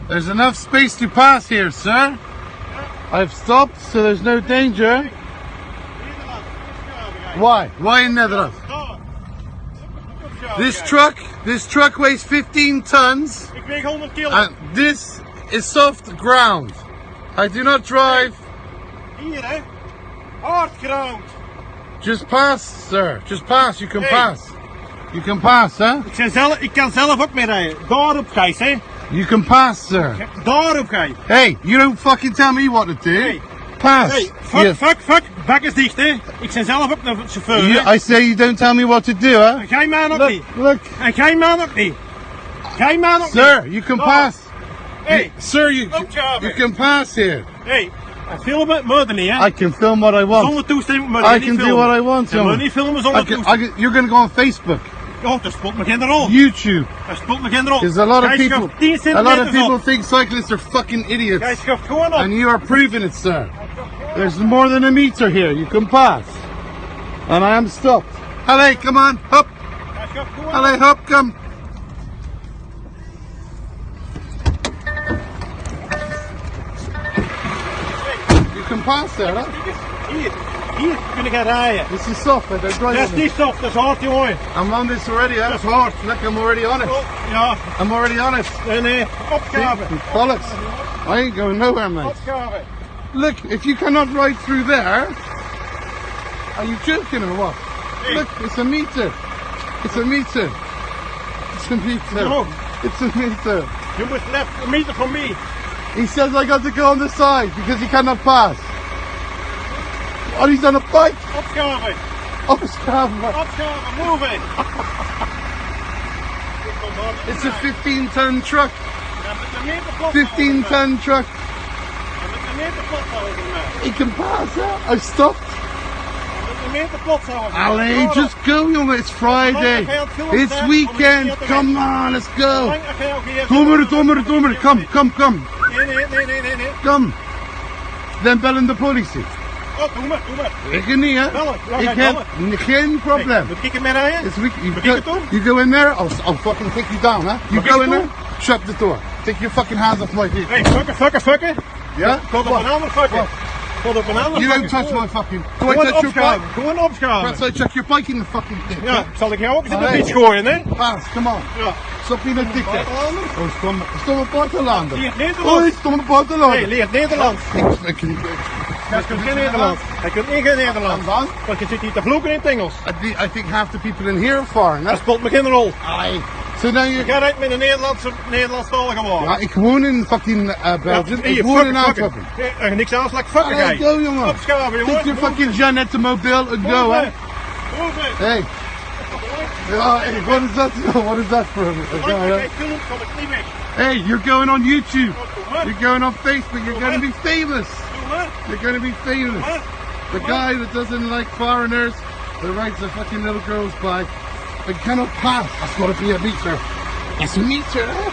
There's enough space to pass here, sir. I've stopped, so there's no danger. Why? Why in Netherlands? This truck weighs 15 tons. Ik weeg 100 kilo. And this is soft ground. I do not drive. Hier, hè? Hard ground. Just pass, sir. Just pass. You can pass. You can pass, hè? Ik kan zelf ook mee rijden. Daarop ga je, hè? You can pass, sir. Daarop ga je. Hey, you don't fucking tell me what to do. Hey. Pass. Hey, fuck. Bek is dicht, hè? Ik ben zelf ook een chauffeur, hè? I say you don't tell me what to do, hè? Gij man ook niet. Look. En gij man ook niet. Gij man ook niet. Sir, you can pass. Hey. Sir, you can pass here. Hey, filmen moet niet, hè? I can film what I want. Zonder toestemming moet je niet filmen. I can do what I want, je moet niet filmen zonder toestemming. You're gonna go on Facebook. Oh, dat speelt me geen rol. YouTube. Dat speelt me geen rol. Because a lot of people think cyclists are fucking idiots. Jij schuift gewoon op. And you are proving it, sir. There's more than a meter here. You can pass. And I am stopped. Allee, come on, hop. Jij schuift gewoon op. Allee, hop, come. You can pass there, huh? Hier kun je gaan rijden. This is soft, I don't drive Dat is niet soft, dat is hard, jongen. I'm on this already, huh? Dat is hard. Look, I'm already on it. Oh, ja. I'm already on it. Nee, opgave. Bollocks. I ain't going nowhere, mate. Opgave. Look, if you cannot ride through there, are you joking or what? Hey. Look, it's a meter. It's a meter. It's a meter. No. It's a meter. You must left a meter from me. He says I got to go on the side because he cannot pass. Oh, he's on a bike. Opgave. Opgave. Opgave, move it. It's a 15-ton truck. Ja, met de meter plat 15-ton truck. Ja, met de meter plat houden we. He can pass, huh? I stopped. Met de meter plat houden we. Allee, just go, jongen. It's Friday. It's weekend. Come on, let's go. Dommer. Come. Nee. Kom. Dan bellen de politie. Oh, doe maar. Ik niet, hè? Ik heb geen probleem. Moet ik ermee rijden? You go in there, I'll fucking take you down, huh? You go in there, shut the door. Take your fucking hands off my vehicle. Hey, fucker. Yeah? Tot op een ander fucker. You don't touch my fucking... Do I touch your bike? Gewoon opschaven. Perhaps I check your bike in the fucking thing. Ja, zal ik jou ook eens in de fiets gooien, hè? Paas, come on. Ja. Stop in de dikke. Oh, stomme Portelander. Leert Nederlands. Oh, stomme Portelander. Nee, leert Nederlands. Ik kan Hij kunt geen Nederlands. Hij kunt niet geen Nederlands. dan? Want je zit hier te vloeken in het Engels. I think half the people in here are foreign. Dat speelt me geen rol. Aye. So now you... Jij rijdt met een Nederlandstalige wagen. Ja, ik woon in fucking Belgium. Ik woon in Antwerpen. Niks anders, like fucker guy. Go, jongen. Opschaven, jongen. Take your fucking Jeannette mobiel and go, hè. Hey. Ja, hey, what is that? What is that for? Hey, you're going on YouTube. You're going on Facebook. You're going to be famous. You're going to be famous. The guy that doesn't like foreigners, that rides a fucking little girl's bike, it cannot pass. That's got to be a meter. It's a meter, eh?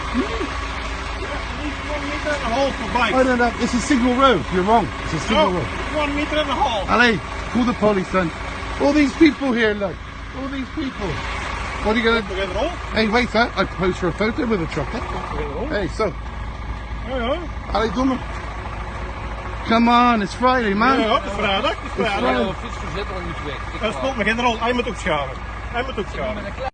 I don't know. It's a single road. You're wrong. It's a single road. 1 meter and a half. Allee, call the police then. All these people here, look. All these people. What are you going to do? Hey, wait, huh? I posed for a photo with a truck, eh? Hey, so. Ja. Allee, domme. Come on, it's Friday, man. Ja, het is vrijdag. Het is vrijdag. Fiets verzet al niet weg. Dat speelt me geen rol. Hij moet opschaven.